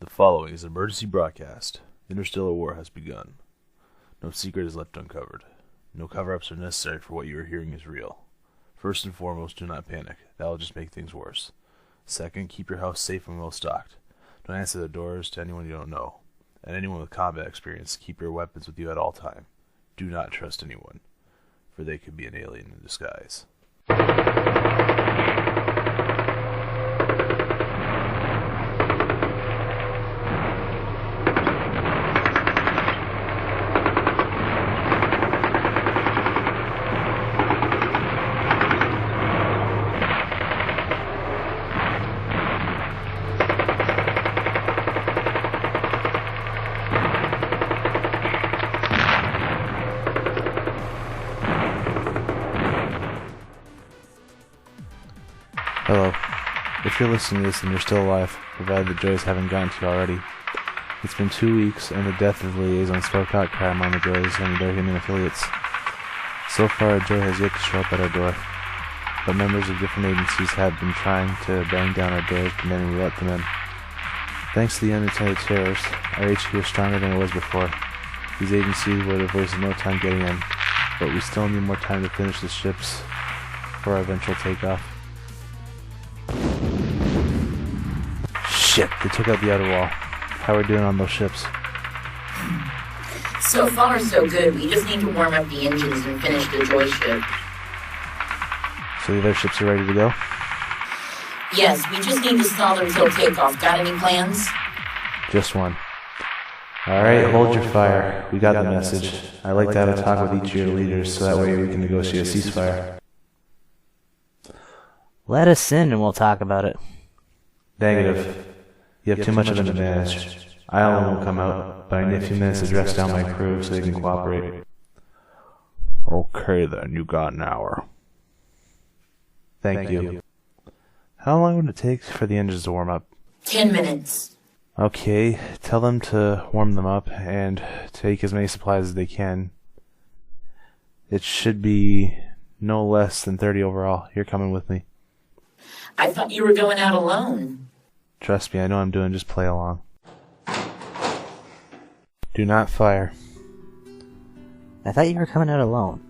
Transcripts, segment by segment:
The following is an emergency broadcast. Interstellar war has begun. No secret is left uncovered. No cover-ups are necessary, for what you are hearing is real. First and foremost, do not panic. That will just make things worse. Second, keep your house safe and well stocked. Don't answer the doors to anyone you don't know. And anyone with combat experience, keep your weapons with you at all time. Do not trust anyone, for they could be an alien in disguise. Hello. If you're listening to this and you're still alive, provided the joys haven't gotten to you already. It's been 2 weeks, and the death of the liaison spoke out crime on the joys and their human affiliates. So far, a joy has yet to show up at our door, but members of different agencies have been trying to bang down our doors, demanding we let them in. Thanks to the unintended terrors, our HQ is stronger than it was before. These agencies would have wasted no time getting in, but we still need more time to finish the ships for our eventual takeoff. Shit, they took out the outer wall. How are we doing on those ships? So far, so good. We just need to warm up the engines and finish the Joy ship. So the other ships are ready to go? Yes, we just need to stall them till takeoff. Got any plans? Just one. Alright, hold your fire. We got the message. I'd like to have a talk with each of your leaders so that way we can negotiate a ceasefire. Let us in and we'll talk about it. Negative. You have too much of an advantage. I only will come out, but I need a few minutes to dress down my crew so they can cooperate. Okay then, you got an hour. Thank you. How long would it take for the engines to warm up? 10 minutes. Okay, tell them to warm them up and take as many supplies as they can. It should be no less than 30 overall. You're coming with me. I thought you were going out alone. Trust me, I know what I'm doing, just play along. Do not fire. I thought you were coming out alone.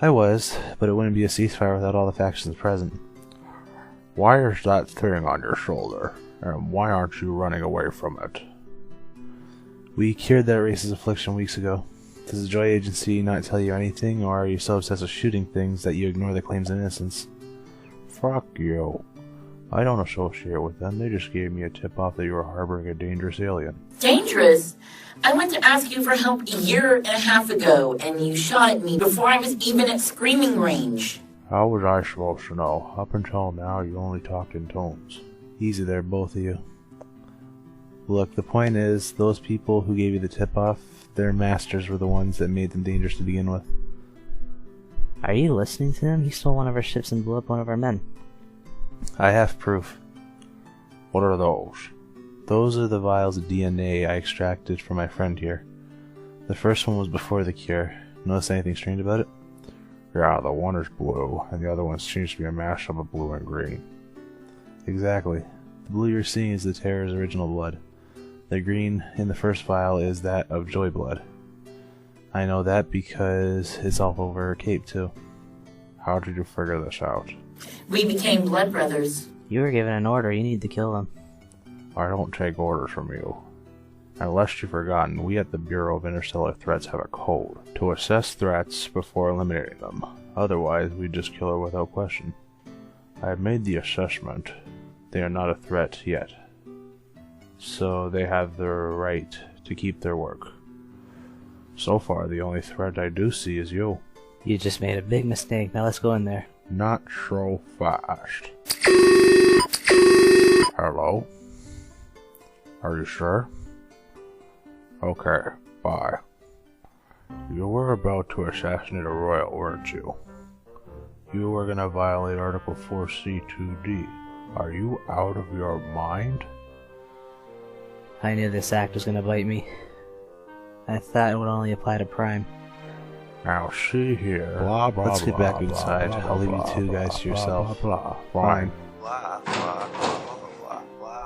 I was, but it wouldn't be a ceasefire without all the factions present. Why is that thing on your shoulder? And why aren't you running away from it? We cured that race's affliction weeks ago. Does the Joy Agency not tell you anything, or are you so obsessed with shooting things that you ignore the claims of innocence? Fuck you. I don't associate with them. They just gave me a tip-off that you were harboring a dangerous alien. Dangerous? I went to ask you for help a year and a half ago, and you shot at me before I was even at screaming range. How was I supposed to know? Up until now, you only talked in tones. Easy there, both of you. Look, the point is, those people who gave you the tip-off, their masters were the ones that made them dangerous to begin with. Are you listening to him? He stole one of our ships and blew up one of our men. I have proof. What are those? Those are the vials of DNA I extracted from my friend here. The first one was before the cure. Notice anything strange about it? Yeah, the one is blue, and the other one seems to be a mashup of blue and green. Exactly. The blue you're seeing is the Terror's original blood. The green in the first vial is that of Joy blood. I know that because it's all over her cape, too. How did you figure this out? We became blood brothers. You were given an order. You need to kill them. I don't take orders from you. Unless you've forgotten, we at the Bureau of Interstellar Threats have a code to assess threats before eliminating them. Otherwise, we just kill her without question. I have made the assessment. They are not a threat yet. So they have the right to keep their work. So far, the only threat I do see is you. You just made a big mistake. Now let's go in there. Not so fast. Hello? Are you sure? Okay, bye. You were about to assassinate a royal, weren't you? You were gonna violate Article 4C2D. Are you out of your mind? I knew this act was gonna bite me. I thought it would only apply to Prime. Now see here. Blah, blah, Let's get back blah, inside. blah, I'll leave blah, you two blah, guys to yourself. blah, Fine.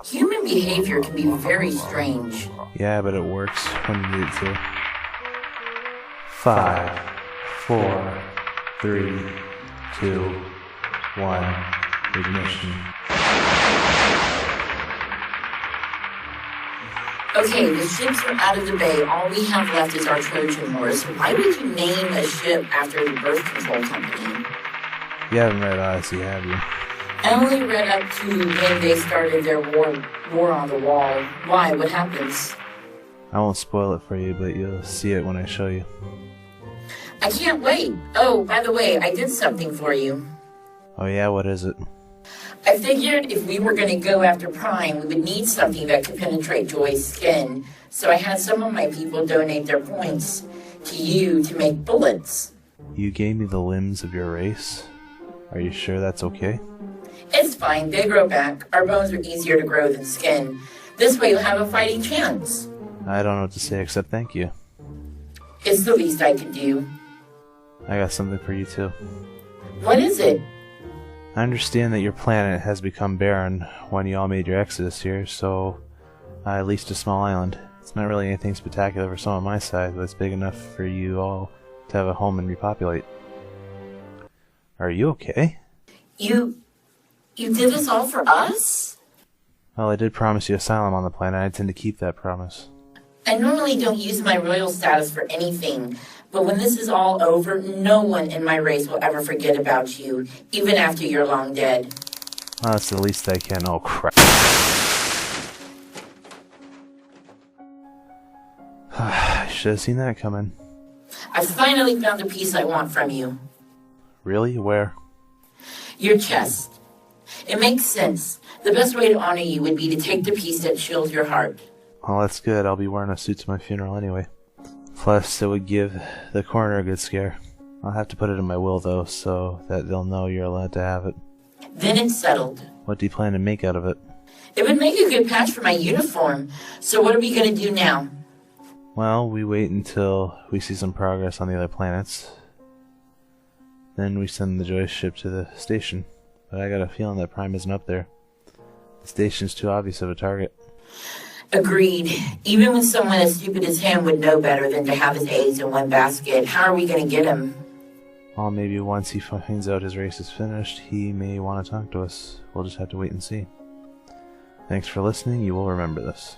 Human behavior can be very strange. Yeah, but it works when you need it to. 5, 4, 3, 2, 1, ignition. Okay, the ships are out of the bay. All we have left is our Trojan horse. Why would you name a ship after the birth control company? You haven't read Odyssey, have you? I only read up to when they started their war on the wall. Why? What happens? I won't spoil it for you, but you'll see it when I show you. I can't wait. Oh, by the way, I did something for you. Oh yeah, what is it? I figured if we were going to go after Prime, we would need something that could penetrate Joy's skin. So I had some of my people donate their points to you to make bullets. You gave me the limbs of your race? Are you sure that's okay? It's fine, they grow back. Our bones are easier to grow than skin. This way you'll have a fighting chance. I don't know what to say except thank you. It's the least I can do. I got something for you too. What is it? I understand that your planet has become barren when you all made your exodus here, so I leased a small island. It's not really anything spectacular for someone my size, but it's big enough for you all to have a home and repopulate. Are you okay? You did this all for us? Well, I did promise you asylum on the planet. I intend to keep that promise. I normally don't use my royal status for anything, but when this is all over, no one in my race will ever forget about you, even after you're long dead. Well, that's the least I can. Oh, crap. I should have seen that coming. I finally found the piece I want from you. Really? Where? Your chest. It makes sense. The best way to honor you would be to take the piece that chills your heart. Well, that's good. I'll be wearing a suit to my funeral anyway. Plus, it would give the coroner a good scare. I'll have to put it in my will, though, so that they'll know you're allowed to have it. Then it's settled. What do you plan to make out of it? It would make a good patch for my uniform. So what are we going to do now? Well, we wait until we see some progress on the other planets. Then we send the Joyce ship to the station. But I got a feeling that Prime isn't up there. The station's too obvious of a target. Agreed. Even when someone as stupid as him would know better than to have his eggs in one basket, how are we going to get him? Well, maybe once he finds out his race is finished, he may want to talk to us. We'll just have to wait and see. Thanks for listening. You will remember this.